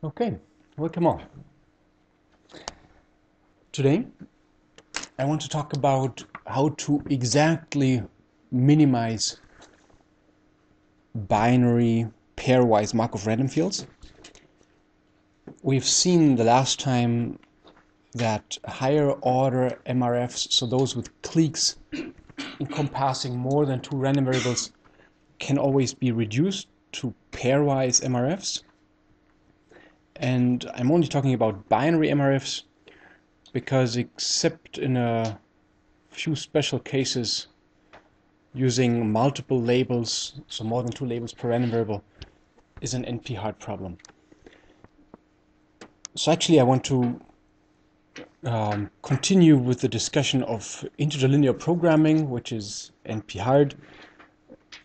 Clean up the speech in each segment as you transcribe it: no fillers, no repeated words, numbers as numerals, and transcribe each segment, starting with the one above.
Okay, welcome all. Today I want to talk about how to exactly minimize binary pairwise Markov random fields. We've seen the last time that higher order MRFs, so those with cliques encompassing more than two random variables, can always be reduced to pairwise MRFs. And I'm only talking about binary MRFs because, except in a few special cases, using multiple labels, so more than two labels per random variable, is an NP-hard problem. So actually I want to continue with the discussion of integer linear programming, which is NP-hard,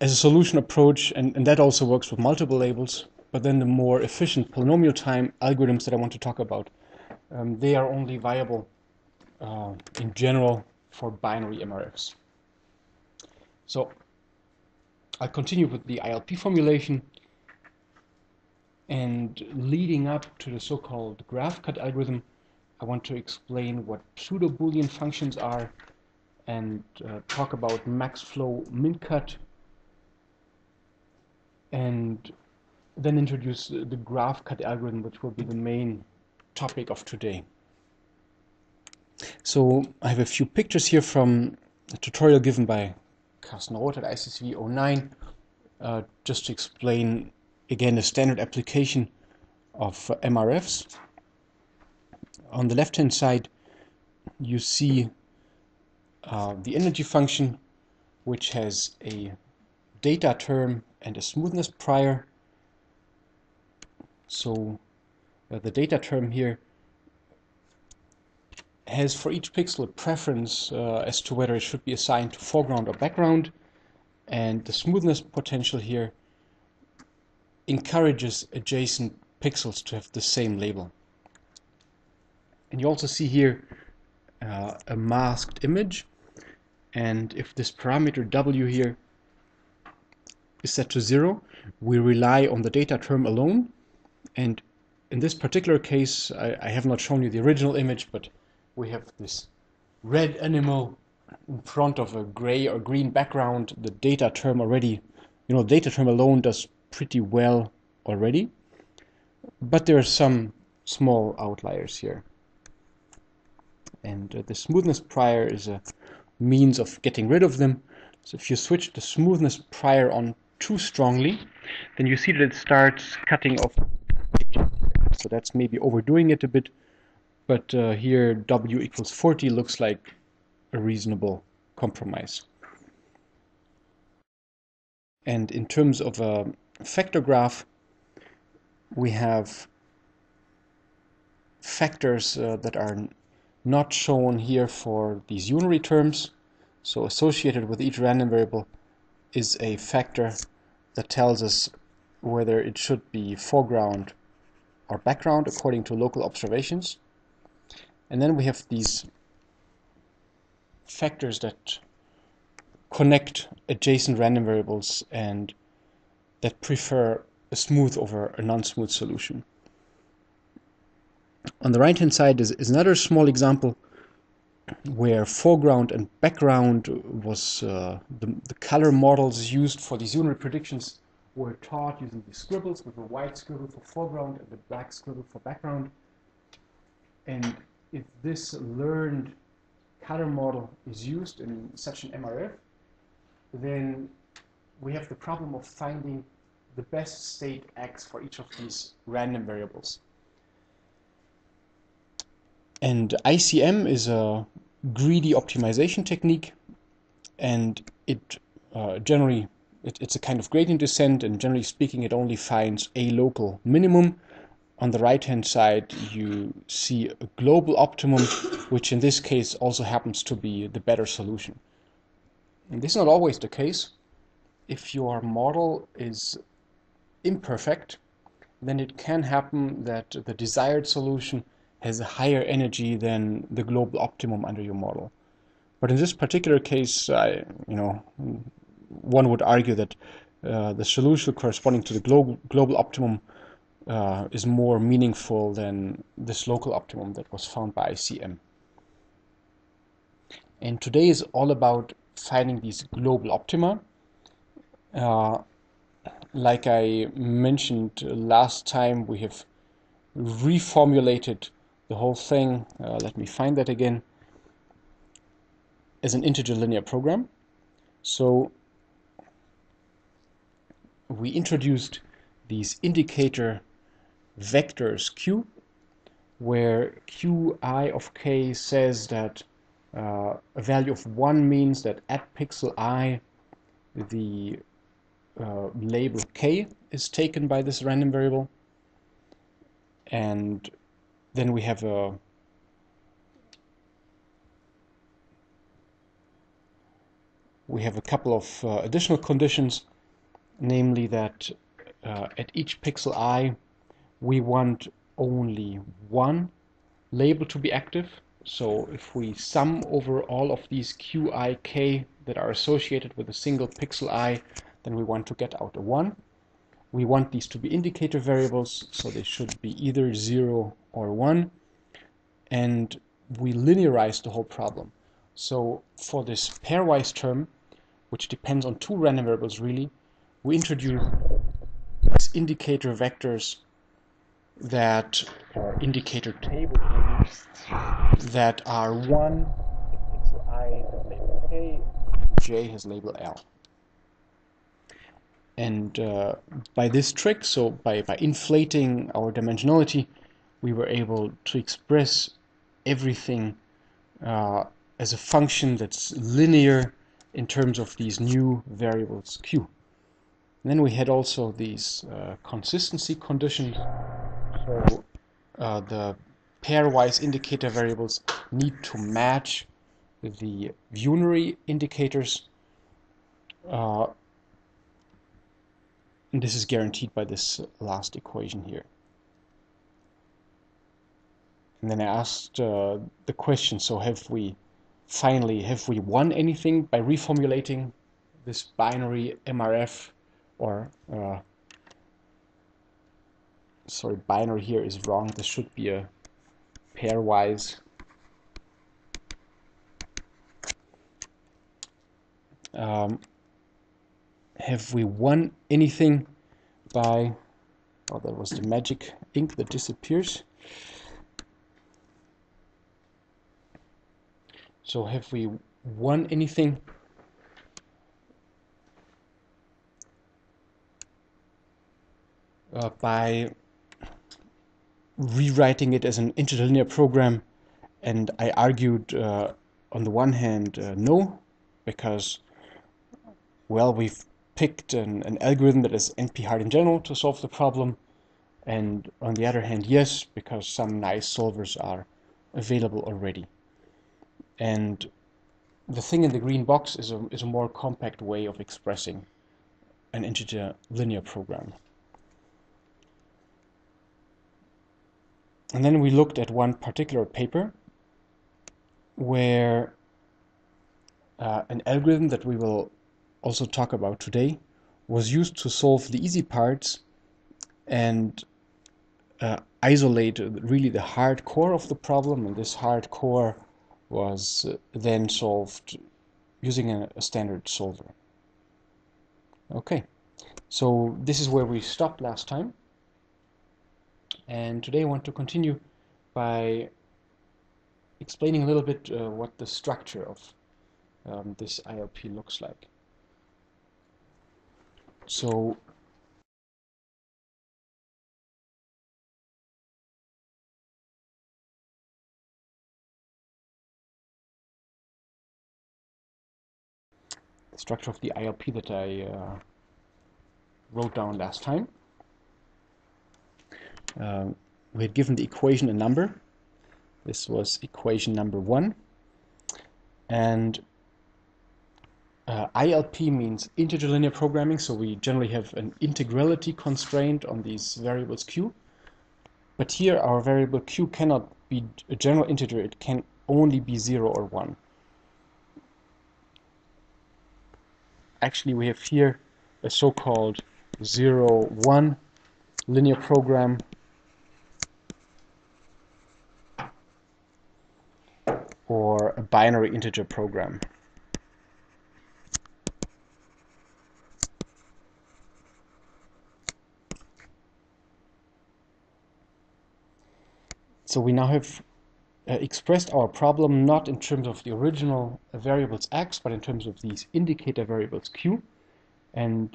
as a solution approach, and that also works with multiple labels. But then the more efficient polynomial time algorithms that I want to talk about, they are only viable in general for binary MRFs. So I'll continue with the ILP formulation, and leading up to the so-called graph cut algorithm, I want to explain what pseudo-Boolean functions are and talk about max flow min cut, and then introduce the graph cut algorithm, which will be the main topic of today. So I have a few pictures here from a tutorial given by Carsten Roth at ICSV 09, just to explain again the standard application of MRFs. On the left hand side you see the energy function, which has a data term and a smoothness prior. So the data term here has for each pixel a preference as to whether it should be assigned to foreground or background, and the smoothness potential here encourages adjacent pixels to have the same label. And you also see here a masked image, and if this parameter w here is set to 0, we rely on the data term alone. And in this particular case, I have not shown you the original image, but we have this red animal in front of a gray or green background. The data term already, the data term alone does pretty well already, but there are some small outliers here. And the smoothness prior is a means of getting rid of them. So if you switch the smoothness prior on too strongly, then you see that it starts cutting off. So that's maybe overdoing it a bit, but here w equals 40 looks like a reasonable compromise. And in terms of a factor graph, we have factors that are not shown here for these unary terms. So associated with each random variable is a factor that tells us whether it should be foreground or background according to local observations. And then we have these factors that connect adjacent random variables and that prefer a smooth over a non-smooth solution. On the right hand side is another small example where foreground and background was the color models used for these unary predictions were taught using the scribbles, with the white scribble for foreground and the black scribble for background. And if this learned color model is used in such an MRF, then we have the problem of finding the best state X for each of these random variables. And ICM is a greedy optimization technique, and it generally it's a kind of gradient descent, and generally speaking it only finds a local minimum. On the right hand side you see a global optimum, which in this case also happens to be the better solution. And this is not always the case. If your model is imperfect, then it can happen that the desired solution has a higher energy than the global optimum under your model. But in this particular case, one would argue that the solution corresponding to the global optimum is more meaningful than this local optimum that was found by ICM. And today is all about finding these global optima. Like I mentioned last time, we have reformulated the whole thing, let me find that again, as an integer linear program. So we introduced these indicator vectors q, where qi of k says that a value of 1 means that at pixel I the label k is taken by this random variable, and then we have a couple of additional conditions, namely that at each pixel I we want only one label to be active. So if we sum over all of these qik that are associated with a single pixel I, then we want to get out a 1. We want these to be indicator variables, so they should be either 0 or 1. And we linearize the whole problem. So for this pairwise term, which depends on 2 random variables really, we introduce these indicator vectors that are indicator tables that are 1 if pixel I has label k, j has label l. And by this trick, so by inflating our dimensionality, we were able to express everything as a function that's linear in terms of these new variables q. And then we had also these consistency conditions. So the pairwise indicator variables need to match the unary indicators. And this is guaranteed by this last equation here. And then I asked the question, so have we won anything by reformulating this binary MRF, or sorry, binary here is wrong, this should be a pairwise. Have we won anything by, oh, that was the magic ink that disappears. So have we won anything by rewriting it as an interlinear program? And I argued on the one hand no, because, well, we've picked an algorithm that is NP-hard in general to solve the problem, and on the other hand yes, because some nice solvers are available already. And the thing in the green box is a more compact way of expressing an integer linear program. And then we looked at one particular paper where an algorithm that we will also talk about today was used to solve the easy parts and isolate really the hard core of the problem, and this hard core was then solved using a standard solver. Okay, so this is where we stopped last time, and today I want to continue by explaining a little bit what the structure of this ILP looks like. So the structure of the ILP that I wrote down last time. We had given the equation a number. This was equation number 1. And ILP means integer linear programming, so we generally have an integrality constraint on these variables q. But here our variable q cannot be a general integer, it can only be 0 or 1. Actually, we have here a so-called 0, 1 linear program, or a binary integer program. So we now have expressed our problem not in terms of the original variables x, but in terms of these indicator variables q. And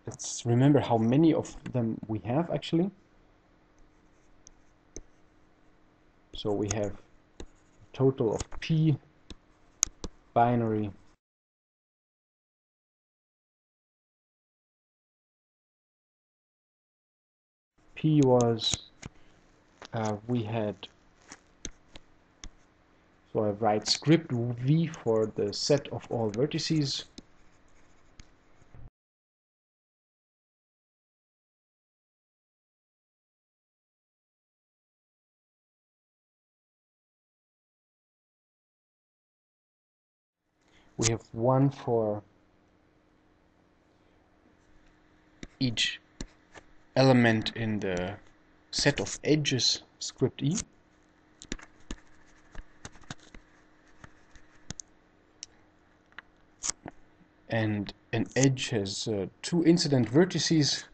let's remember how many of them we have actually. So we have a total of p binary p was we had, so I write script v for the set of all vertices. We have one for each element in the set of edges, script e. And an edge has two incident vertices,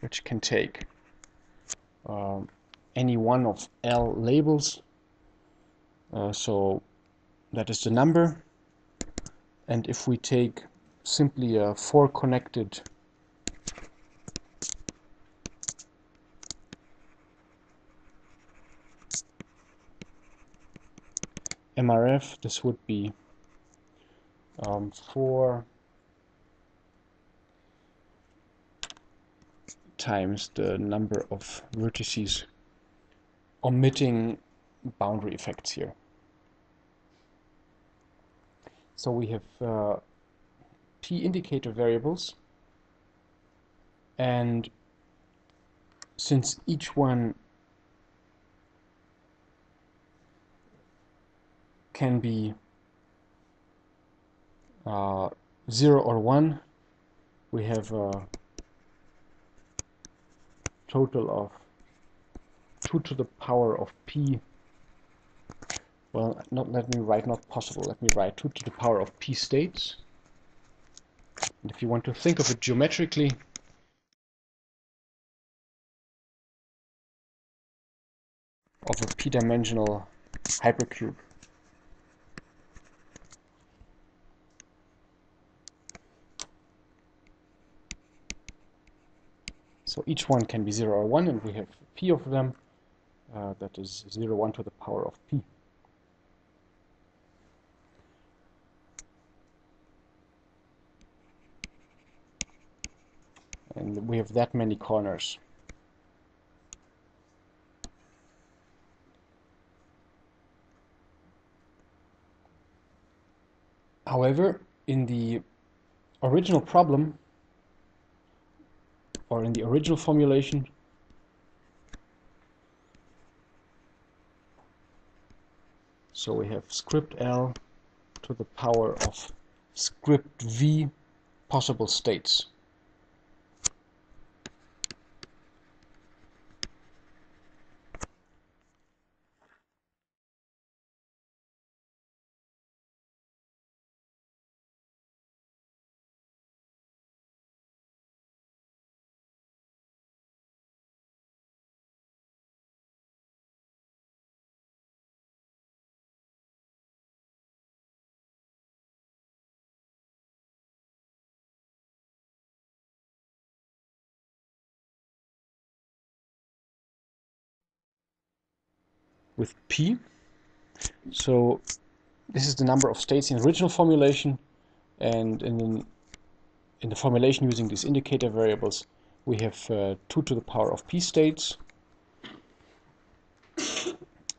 which can take any one of L labels. So that is the number. And if we take simply a four-connected MRF, this would be 4 times the number of vertices, omitting boundary effects here. So we have p indicator variables, and since each one can be 0 or 1, we have a total of 2 to the power of p. Well, let me write not possible. Let me write 2 to the power of p states. And if you want to think of it geometrically, of a p-dimensional hypercube. So each one can be 0 or 1, and we have p of them. That is 0, 1 to the power of p. And we have that many corners. However, in the original problem, or in the original formulation, so we have script L to the power of script V possible states. With P. So this is the number of states in the original formulation, and in the formulation using these indicator variables, we have 2 to the power of P states.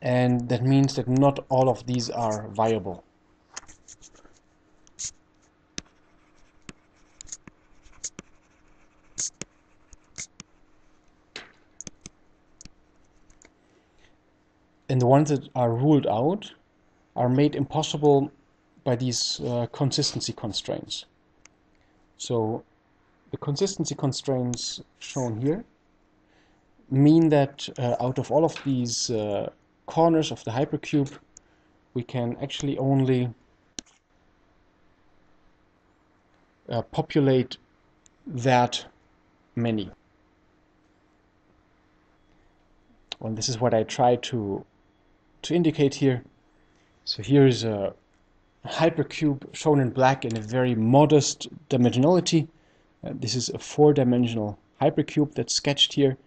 And that means that not all of these are viable. And the ones that are ruled out are made impossible by these consistency constraints. So the consistency constraints shown here mean that out of all of these corners of the hypercube, we can actually only populate that many. And this is what I try to indicate here. So here is a hypercube shown in black in a very modest dimensionality. This is a 4-dimensional hypercube that's sketched here.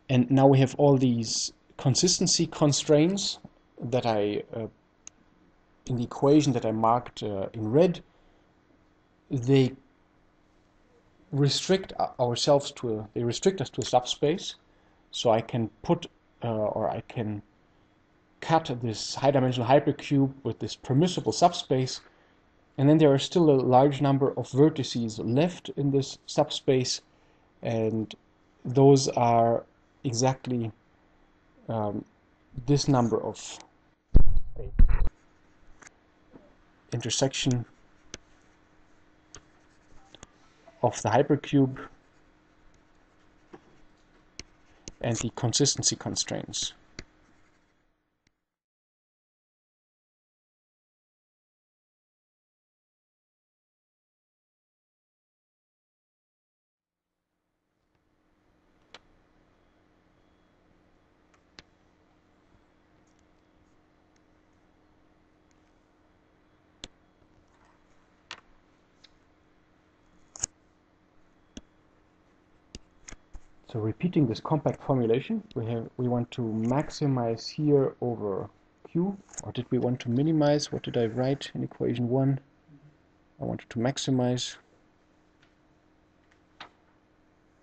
And now we have all these consistency constraints that I, in the equation that I marked in red, they restrict ourselves to they restrict us to a subspace. So I can put or I can cut this high-dimensional hypercube with this permissible subspace, and then there are still a large number of vertices left in this subspace, and those are exactly this number of intersection of the hypercube and the consistency constraints. So repeating this compact formulation, we want to maximize here over Q, or did we want to minimize? What did I write in equation 1? I wanted to maximize.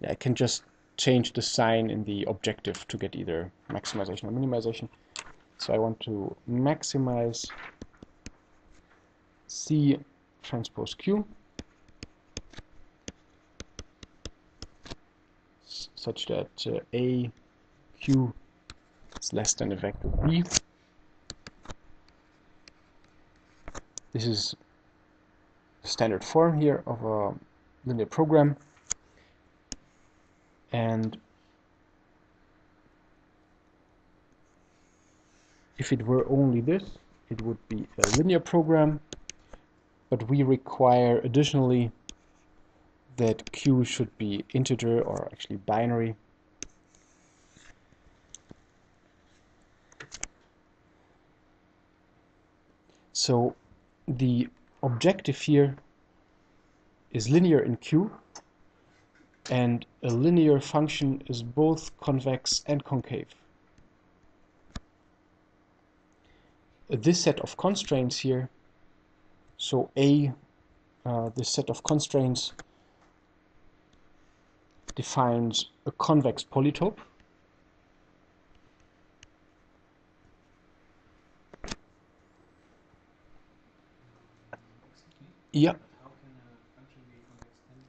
Yeah, I can just change the sign in the objective to get either maximization or minimization. So I want to maximize C transpose Q such that A Q is less than a vector B. This is the standard form here of a linear program, and if it were only this, it would be a linear program, but we require additionally that Q should be integer, or actually binary. So the objective here is linear in Q, and a linear function is both convex and concave. This set of constraints here, so this set of constraints defines a convex polytope. Yeah. How can a function be convex and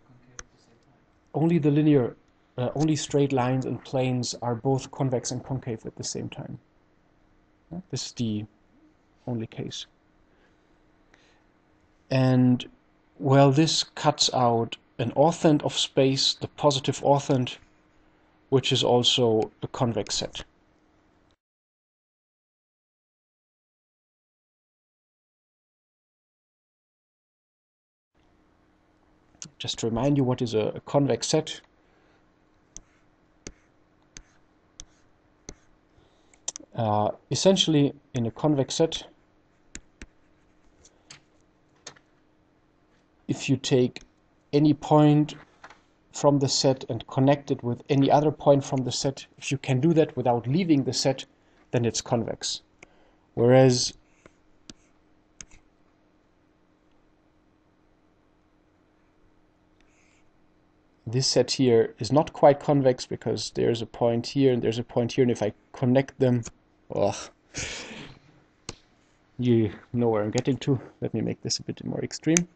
concave at the same time? Only the linear, only straight lines and planes are both convex and concave at the same time. This is the only case. And well, this cuts out an orthant of space, the positive orthant, which is also a convex set. Just to remind you what is a convex set. Essentially, in a convex set, if you take any point from the set and connect it with any other point from the set, if you can do that without leaving the set, then it's convex. Whereas this set here is not quite convex because there's a point here and there's a point here, and if I connect them, you know where I'm getting to. Let me make this a bit more extreme.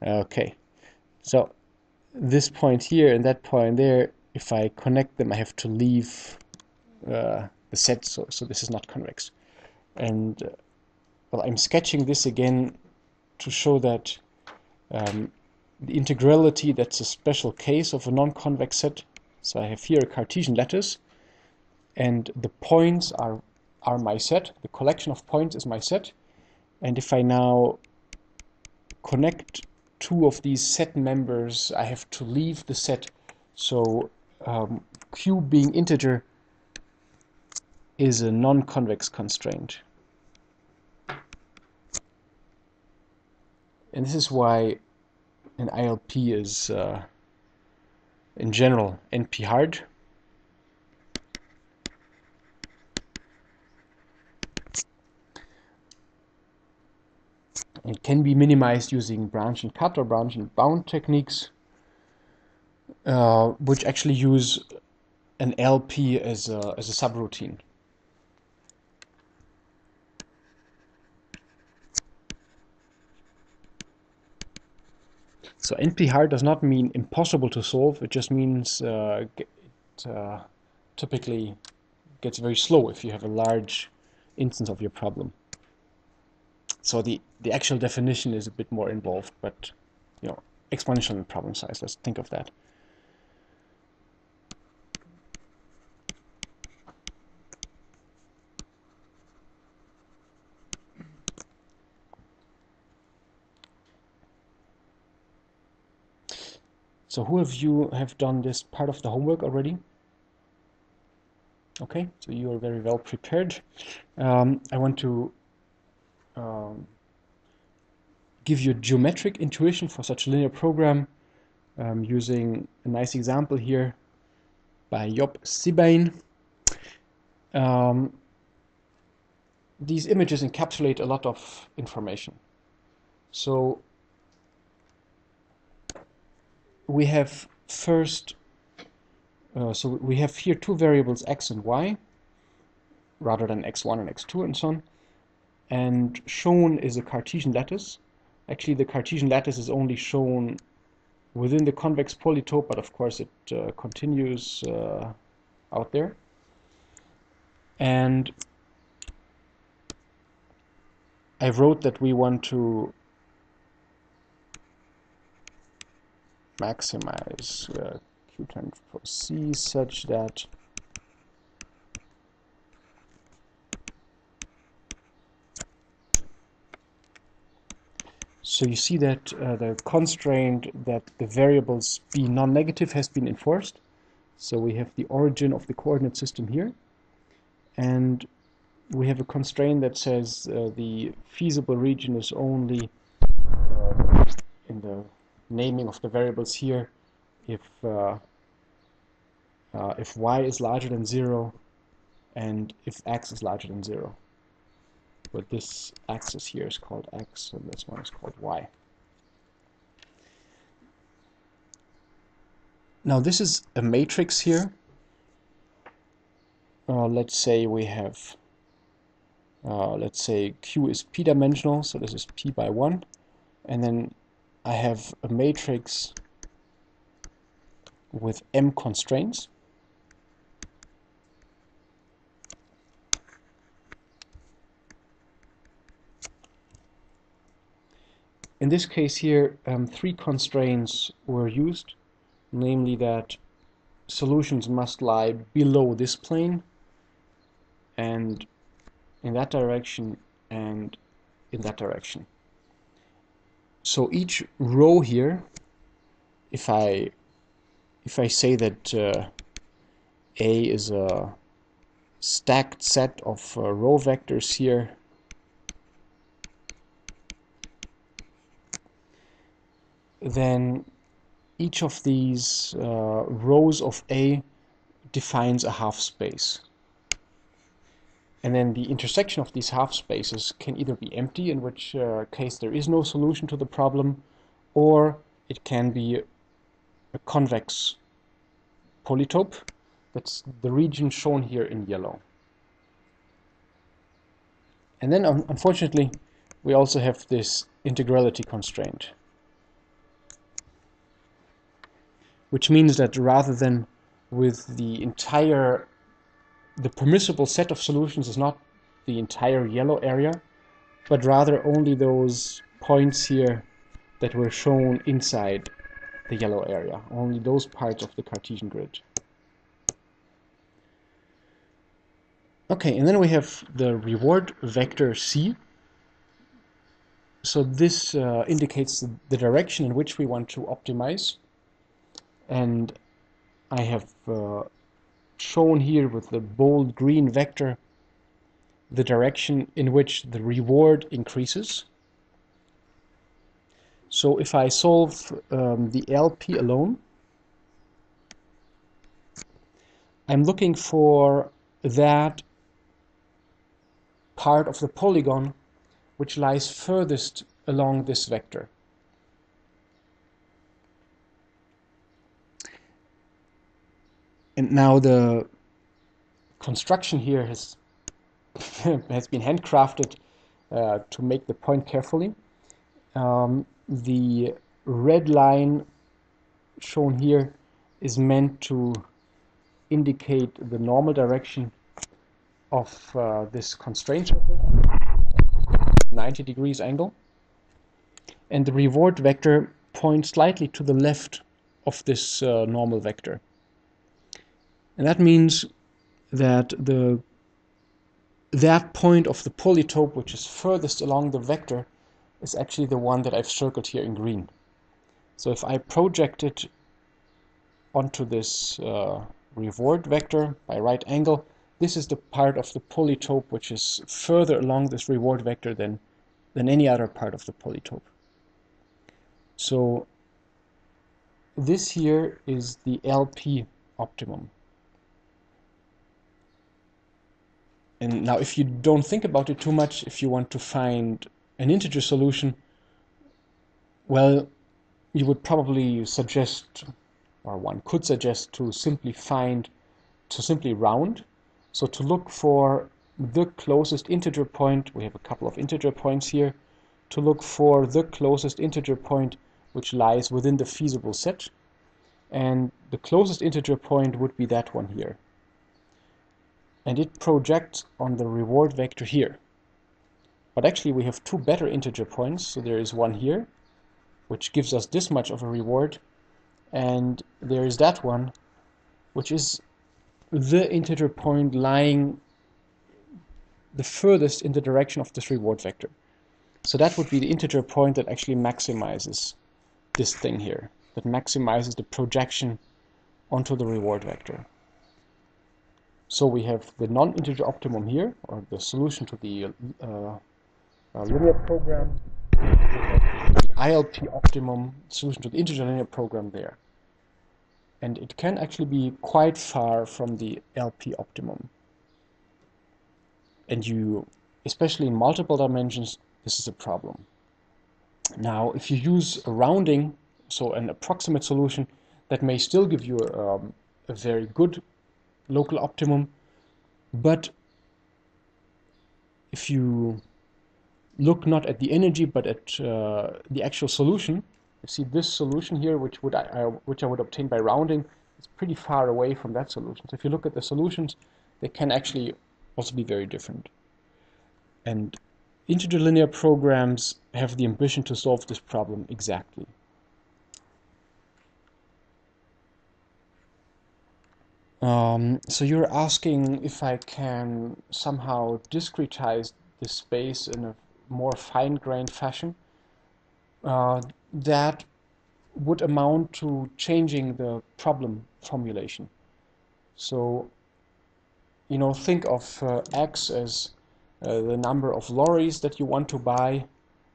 Okay, so this point here and that point there, if I connect them, I have to leave the set, so this is not convex. And well, I'm sketching this again to show that the integrality, that's a special case of a non-convex set. So I have here a Cartesian lattice, and the points are my set. The collection of points is my set. And if I now connect two of these set members, I have to leave the set. So Q being integer is a non-convex constraint. And this is why an ILP is, in general, NP hard. It can be minimized using branch and cut or branch and bound techniques, which actually use an LP as a subroutine. So NP hard does not mean impossible to solve. It just means it typically gets very slow if you have a large instance of your problem. So the actual definition is a bit more involved, but you know, exponential in problem size. Let's think of that. So who of you have done this part of the homework already? Okay, so you are very well prepared. I want to give you a geometric intuition for such a linear program using a nice example here by Job Sibijn. These images encapsulate a lot of information. So we have first, so we have here two variables x and y, rather than x1 and x2 and so on. And shown is a Cartesian lattice. Actually, the Cartesian lattice is only shown within the convex polytope, but of course it continues out there. And I wrote that we want to maximize Q transpose C such that so you see that the constraint that the variables be non-negative has been enforced. So we have the origin of the coordinate system here, and we have a constraint that says the feasible region is only in the naming of the variables here if y is larger than 0 and if x is larger than 0. But this axis here is called x and this one is called y. Now this is a matrix here. Let's say we have, let's say Q is p-dimensional, so this is p by 1, and then I have a matrix with m constraints. In this case here, 3 constraints were used, namely that solutions must lie below this plane, and in that direction, and in that direction. So each row here, if I say that A is a stacked set of row vectors here, then each of these rows of A defines a half space. And then the intersection of these half spaces can either be empty, in which case there is no solution to the problem, or it can be a convex polytope. That's the region shown here in yellow. And then unfortunately we also have this integrality constraint, which means that rather than with the entire the permissible set of solutions is not the entire yellow area, but rather only those points here that were shown inside the yellow area, only those parts of the Cartesian grid. Okay, and then we have the reward vector C. So this indicates the direction in which we want to optimize. And I have shown here with the bold green vector the direction in which the reward increases. So if I solve the LP alone, I'm looking for that part of the polygon which lies furthest along this vector. And now the construction here has been handcrafted to make the point carefully. The red line shown here is meant to indicate the normal direction of this constraint surface, 90 degrees angle, and the reward vector points slightly to the left of this normal vector. And that means that that point of the polytope which is furthest along the vector is actually the one that I've circled here in green. So if I project it onto this reward vector by right angle, this is the part of the polytope which is further along this reward vector than any other part of the polytope. So this here is the LP optimum. And now if you don't think about it too much, if you want to find an integer solution, well, you would probably suggest, or one could suggest, to simply round. So to look for the closest integer point, we have a couple of integer points here, to look for the closest integer point which lies within the feasible set. And the closest integer point would be that one here. And it projects on the reward vector here. But actually we have two better integer points. So there is one here, which gives us this much of a reward, and there is that one, which is the integer point lying the furthest in the direction of this reward vector. So that would be the integer point that actually maximizes this thing here, that maximizes the projection onto the reward vector. So we have the non-integer optimum here, or the solution to the linear program, the ILP optimum, solution to the integer linear program there. And it can actually be quite far from the LP optimum. And especially in multiple dimensions, this is a problem. Now, if you use a rounding, so an approximate solution, that may still give you a very good local optimum, but if you look not at the energy but at the actual solution, you see this solution here, which I would obtain by rounding, is pretty far away from that solution. So if you look at the solutions, they can actually also be very different. And integer linear programs have the ambition to solve this problem exactly. So you're asking if I can somehow discretize this space in a more fine-grained fashion. That would amount to changing the problem formulation. So, think of X as the number of lorries that you want to buy,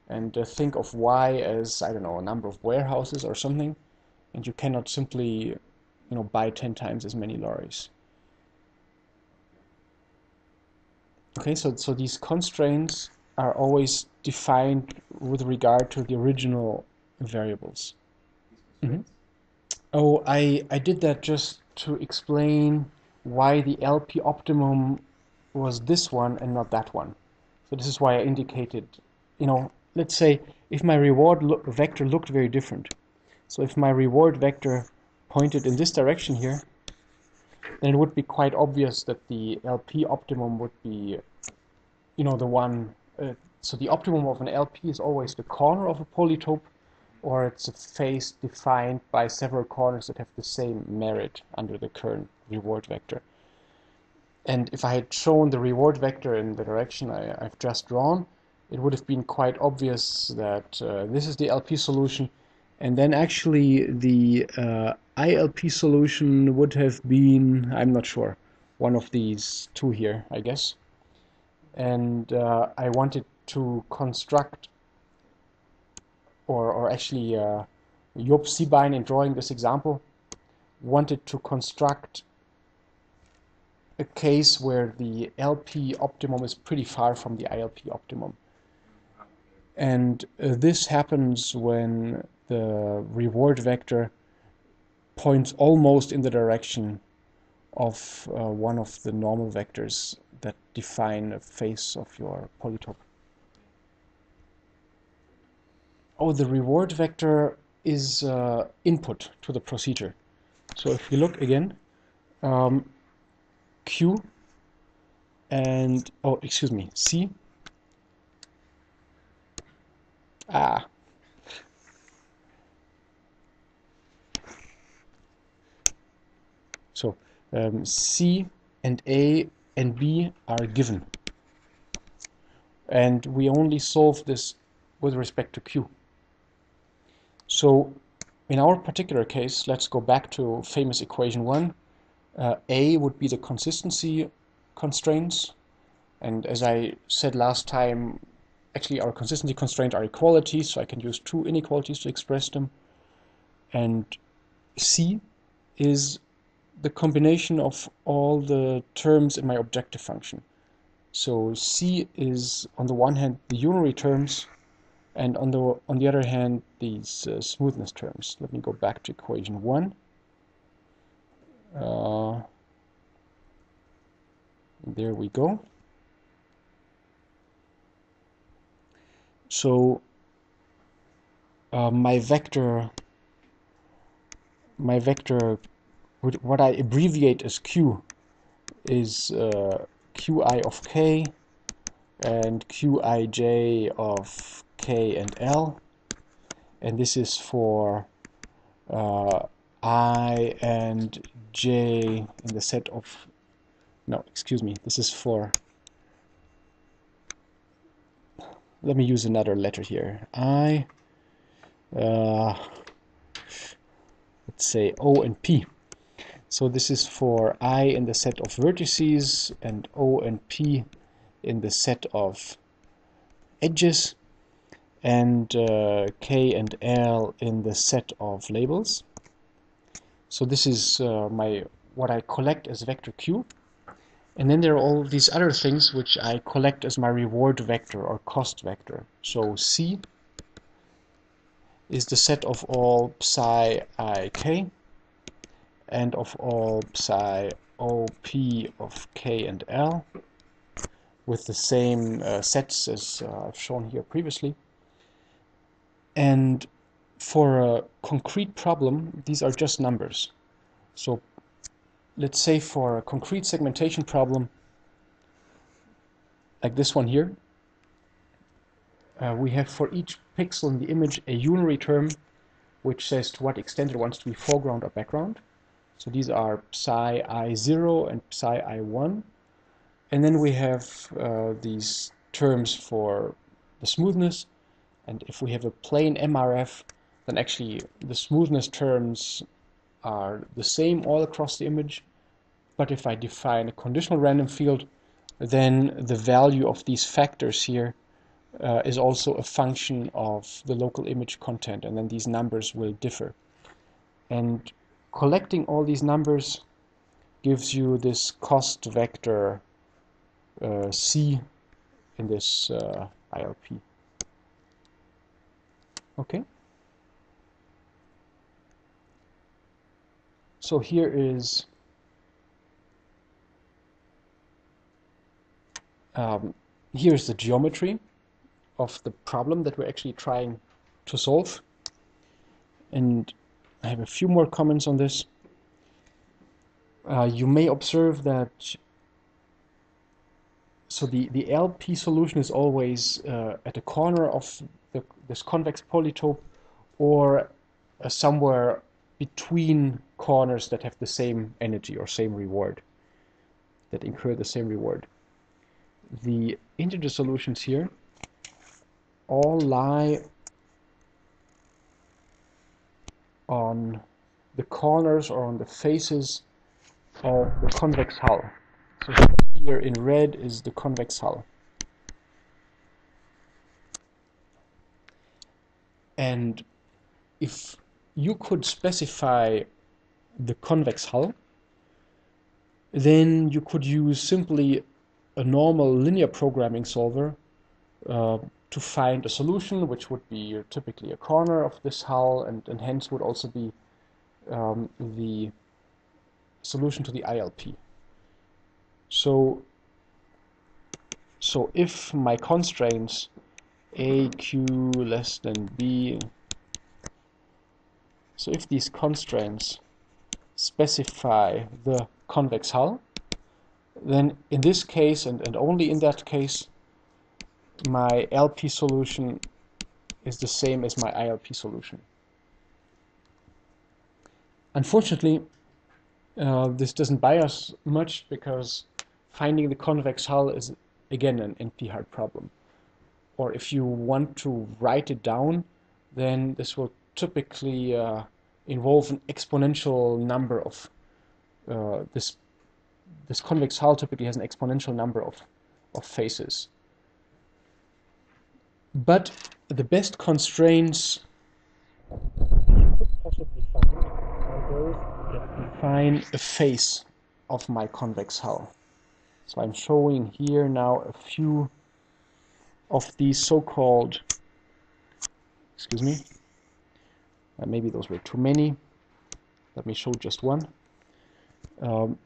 and think of Y as, I don't know, a number of warehouses or something, and you cannot simply buy 10 times as many lorries. Okay, so these constraints are always defined with regard to the original variables. Mm-hmm. Oh, I did that just to explain why the LP optimum was this one and not that one. So this is why I indicated, let's say if my reward vector looked very different. So if my reward vector pointed in this direction here, then it would be quite obvious that the LP optimum would be, the one. So the optimum of an LP is always the corner of a polytope, or it's a face defined by several corners that have the same merit under the current reward vector. And if I had shown the reward vector in the direction I've just drawn, it would have been quite obvious that this is the LP solution, and then actually the ILP solution would have been, I'm not sure, one of these two here, I guess. And I wanted to construct, or actually Job Siebein, in drawing this example, wanted to construct a case where the LP optimum is pretty far from the ILP optimum. And this happens when the reward vector points almost in the direction of one of the normal vectors that define a face of your polytope. Oh, the reward vector is input to the procedure. So if we look again, Q and, C. So C and A and B are given. And we only solve this with respect to Q. So in our particular case, let's go back to famous equation 1. A would be the consistency constraints. And as I said last time, actually our consistency constraints are equalities, so I can use two inequalities to express them. And C is the combination of all the terms in my objective function. So C is, on the one hand, the unary terms, and on the other hand, these smoothness terms. Let me go back to equation 1. There we go. So my vector, what I abbreviate as Q, is Qi of k and Qij of k and l, and this is for I and j in the set of, this is for, let me use another letter here, I, let's say O and P. So this is for I in the set of vertices and O and P in the set of edges, and K and L in the set of labels. So this is what I collect as vector Q. And then there are all these other things which I collect as my reward vector or cost vector. So C is the set of all psi I k and of all psi OP of k and l, with the same sets as I've shown here previously. And for a concrete problem, these are just numbers. So let's say for a concrete segmentation problem, like this one here, we have for each pixel in the image a unary term which says to what extent it wants to be foreground or background. So these are psi I0 and psi I1. And then we have these terms for the smoothness. And if we have a plain MRF, then actually the smoothness terms are the same all across the image. But if I define a conditional random field, then the value of these factors here is also a function of the local image content, and then these numbers will differ. And collecting all these numbers gives you this cost vector C in this ILP. Okay. So here is here's the geometry of the problem that we're actually trying to solve. And I have a few more comments on this. you may observe that so the LP solution is always at the corner of this convex polytope, or somewhere between corners that have the same energy or same reward, that incur the same reward. The integer solutions here all lie on the corners or on the faces of the convex hull. So here in red is the convex hull. And if you could specify the convex hull, then you could use simply a normal linear programming solver to find a solution, which would be typically a corner of this hull, and hence would also be the solution to the ILP. So if my constraints a, q less than b, so if these constraints specify the convex hull, then in this case, and only in that case, my LP solution is the same as my ILP solution. Unfortunately, this doesn't buy us much, because finding the convex hull is again an NP-hard problem. Or if you want to write it down, then this will typically involve an exponential number of this convex hull typically has an exponential number of faces. But the best constraints you could possibly find are those that define a face of my convex hull. So I'm showing here now a few of these so-called, excuse me, maybe those were too many. Let me show just one.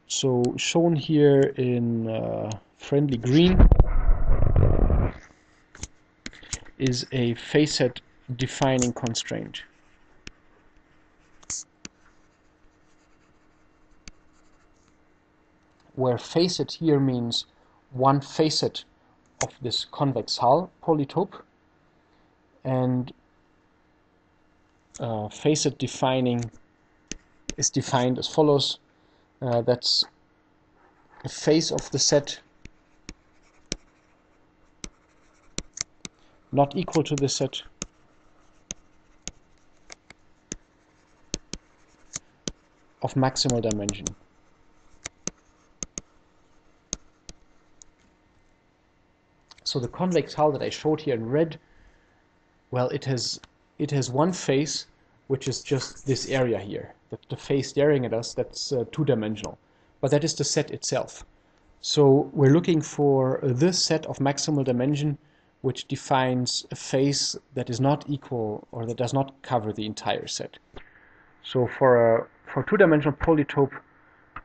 So shown here in friendly green is a facet-defining constraint. Where facet here means one facet of this convex hull polytope, and facet-defining is defined as follows. That's a face of the set not equal to the set of maximal dimension. So the convex hull that I showed here in red, well, it has one face, which is just this area here. The face staring at us, that's two-dimensional. But that is the set itself. So we're looking for this set of maximal dimension, which defines a face that is not equal, or that does not cover the entire set. So for two-dimensional polytope,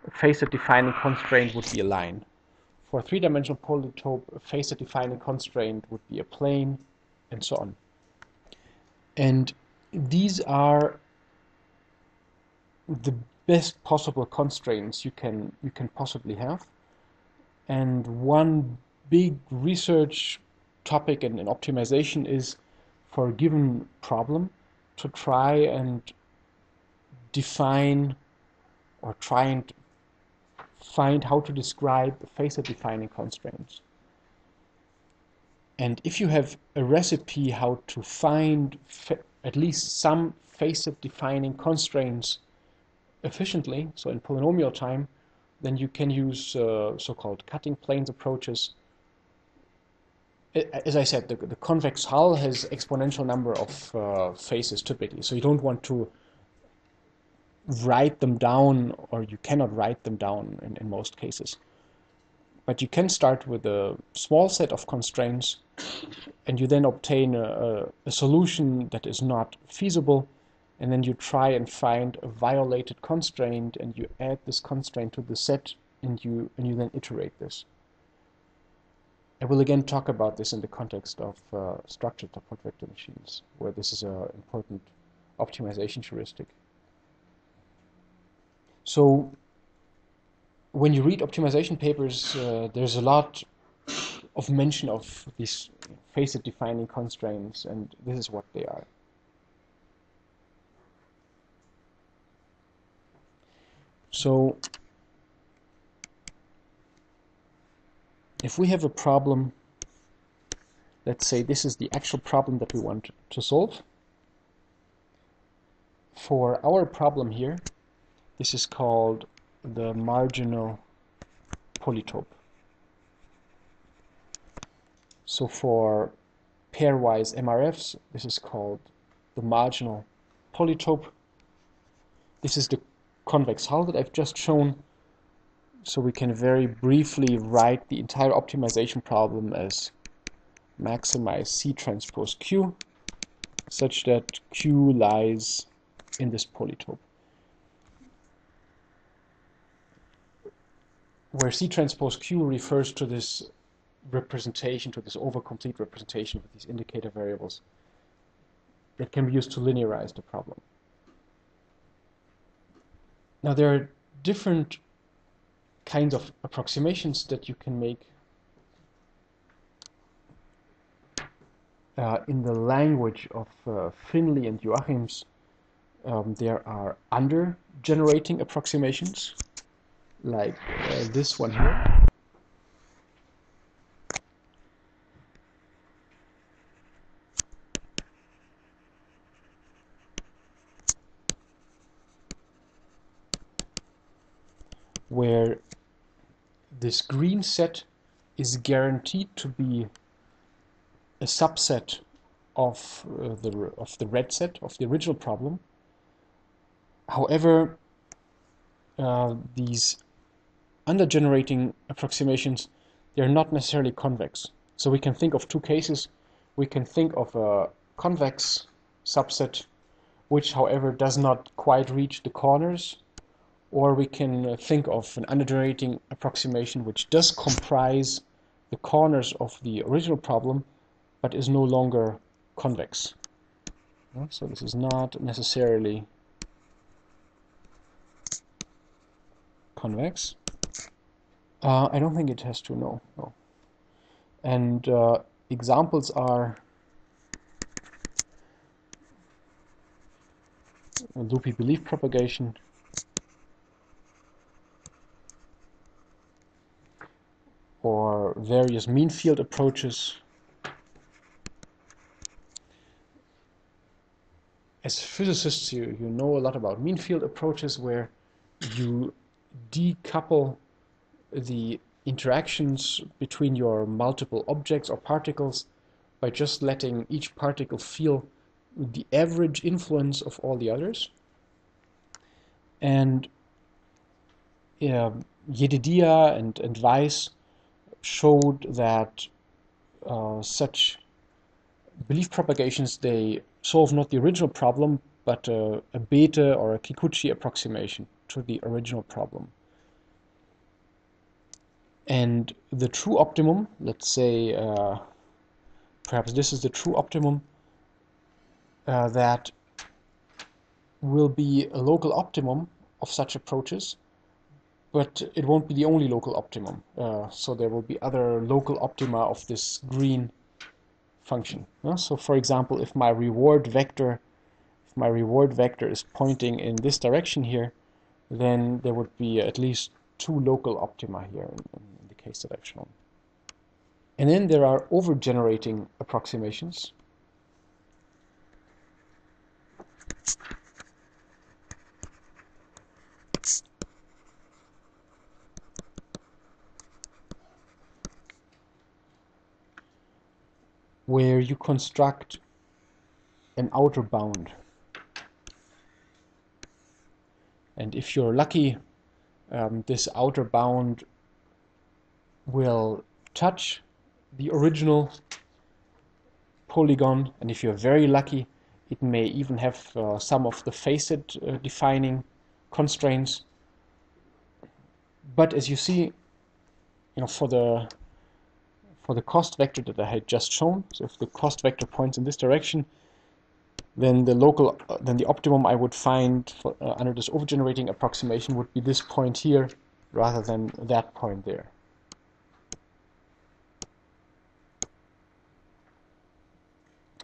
a facet-defining constraint would be a line. For a three-dimensional polytope, a facet-defining constraint would be a plane, and so on. And these are the best possible constraints you can possibly have. And one big research topic and optimization is, for a given problem, to try and define or try and find how to describe facet-defining constraints. And if you have a recipe how to find at least some facet-defining constraints efficiently, so in polynomial time, then you can use so-called cutting planes approaches. As I said, the convex hull has exponential number of faces typically, so you don't want to write them down, or you cannot write them down in most cases. But you can start with a small set of constraints, and you then obtain a solution that is not feasible, and then you try and find a violated constraint, and you add this constraint to the set, and you then iterate this. I will again talk about this in the context of structured support vector machines, where this is an important optimization heuristic. So when you read optimization papers, there's a lot of mention of these facet-defining constraints, and this is what they are. So if we have a problem, let's say this is the actual problem that we want to solve. For our problem here, this is called the marginal polytope. So for pairwise MRFs, this is called the marginal polytope. This is the convex hull that I've just shown. So we can very briefly write the entire optimization problem as maximize C transpose Q, such that Q lies in this polytope, where C transpose Q refers to this representation, to this over-complete representation with these indicator variables that can be used to linearize the problem. Now there are different kinds of approximations that you can make in the language of Finley and Joachims. There are under-generating approximations, like this one here. Where this green set is guaranteed to be a subset of the red set of the original problem. However, these under-generating approximations, they're not necessarily convex. So we can think of two cases. We can think of a convex subset, which, however, does not quite reach the corners, or we can think of an under-generating approximation which does comprise the corners of the original problem, but is no longer convex. So this is not necessarily convex. I don't think it has to, no. And examples are loopy belief propagation, or various mean field approaches. As physicists, you know a lot about mean field approaches, where you decouple the interactions between your multiple objects or particles by just letting each particle feel the average influence of all the others. And Yedidia and Weiss showed that such belief propagations, they solve not the original problem, but a Bethe or a Kikuchi approximation to the original problem. And the true optimum, let's say, perhaps this is the true optimum, that will be a local optimum of such approaches, but it won't be the only local optimum. So there will be other local optima of this green function. So for example, if my reward vector is pointing in this direction here, then there would be at least two local optima here in the case that I've shown. And then there are over-generating approximations. Where you construct an outer bound. And if you're lucky, this outer bound will touch the original polygon, and if you're very lucky, it may even have some of the facet-defining constraints. But as you see, for the cost vector that I had just shown, so if the cost vector points in this direction, then the optimum I would find under this overgenerating approximation would be this point here, rather than that point there.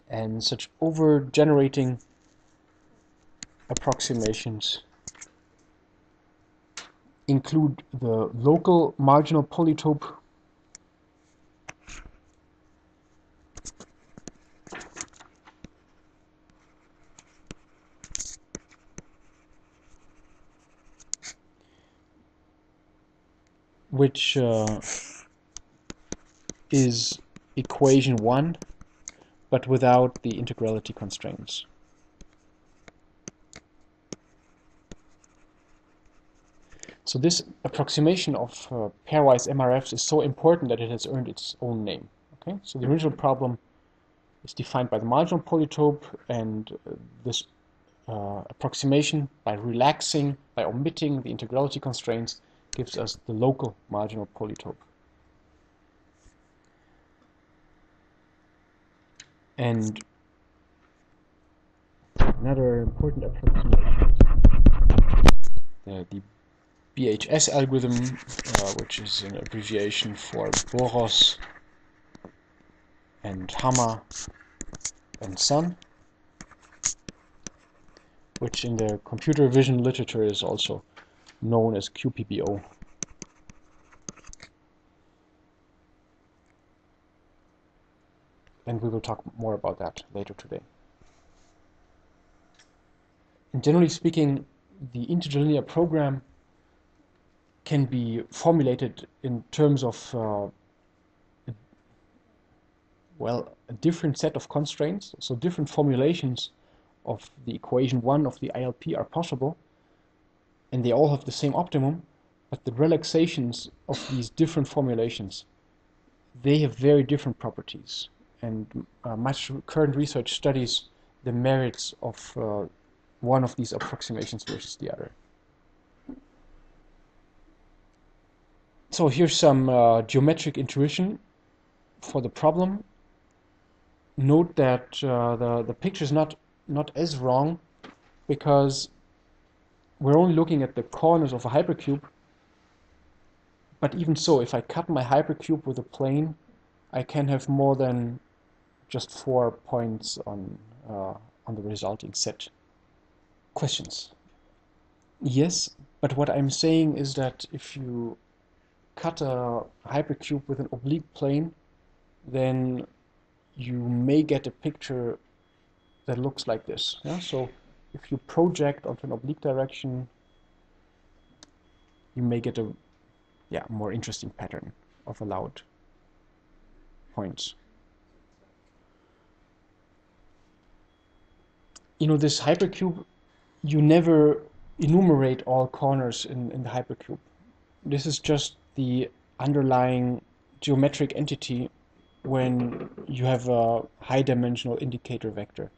And such over-generating approximations include the local marginal polytope, which is equation 1, but without the integrality constraints. So this approximation of pairwise MRFs is so important that it has earned its own name. Okay, so the original problem is defined by the marginal polytope, and this approximation, by relaxing, by omitting the integrality constraints, gives us the local marginal polytope. And another important approximation, the BHS algorithm, which is an abbreviation for Boros and Hammer and Son, which in the computer vision literature is also known as QPBO. And we will talk more about that later today. And generally speaking, the interlinear program can be formulated in terms of a different set of constraints. So different formulations of the equation 1 of the ILP are possible, and they all have the same optimum, but the relaxations of these different formulations, they have very different properties. And much current research studies the merits of one of these approximations versus the other. So here's some geometric intuition for the problem. Note that the picture is not as wrong, because we're only looking at the corners of a hypercube. But even so, if I cut my hypercube with a plane, I can have more than just 4 points on the resulting set. Questions? Yes, but what I'm saying is that if you cut a hypercube with an oblique plane, then you may get a picture that looks like this. Yeah? So if you project onto an oblique direction, you may get a more interesting pattern of allowed points. You know, this hypercube, you never enumerate all corners in the hypercube. This is just the underlying geometric entity when you have a high-dimensional indicator vector.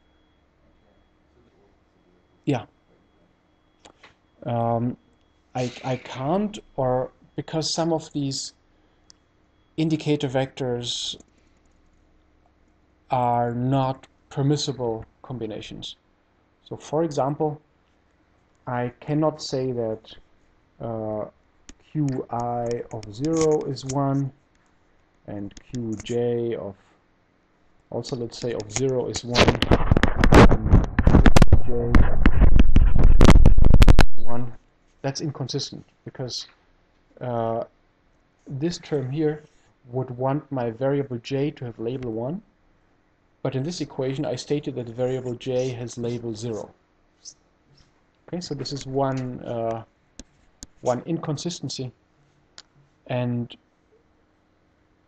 Yeah. I can't, or because some of these indicator vectors are not permissible combinations. So for example, I cannot say that Qi of 0 is 1 and Qj of, also let's say, of 0 is 1 and Qj 1. That's inconsistent, because this term here would want my variable j to have label 1, but in this equation I stated that the variable j has label 0. Okay, so this is one inconsistency, and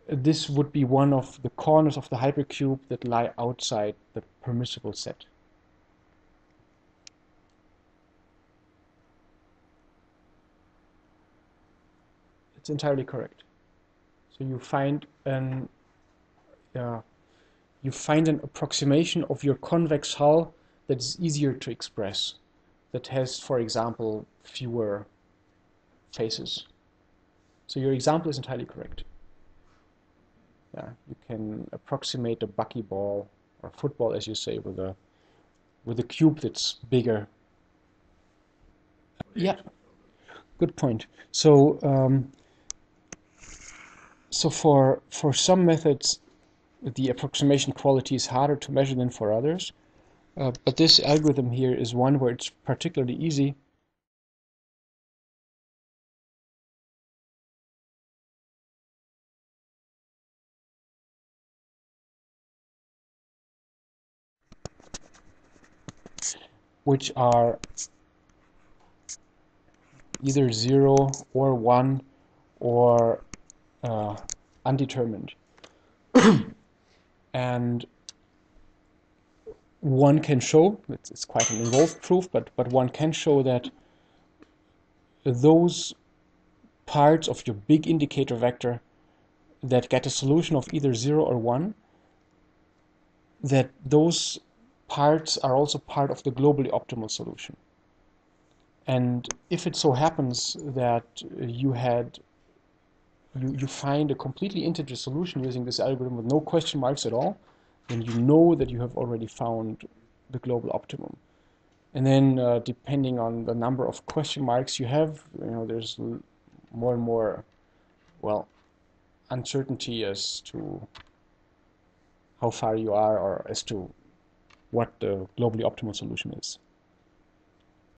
this would be one of the corners of the hypercube that lie outside the permissible set. It's entirely correct. So you find an approximation of your convex hull that is easier to express, that has, for example, fewer faces. So your example is entirely correct. Yeah, you can approximate a buckyball or football, as you say, with a cube that's bigger. Yeah. Good point. So for some methods, the approximation quality is harder to measure than for others. But this algorithm here is one where it's particularly easy. Which are either 0 or 1 or undetermined. And one can show, it's quite an involved proof, but one can show that those parts of your big indicator vector that get a solution of either 0 or 1, that those parts are also part of the globally optimal solution. And if it so happens that you find a completely integer solution using this algorithm with no question marks at all, then you know that you have already found the global optimum. And then depending on the number of question marks you have, there's more and more, well, uncertainty as to how far you are or as to what the globally optimal solution is.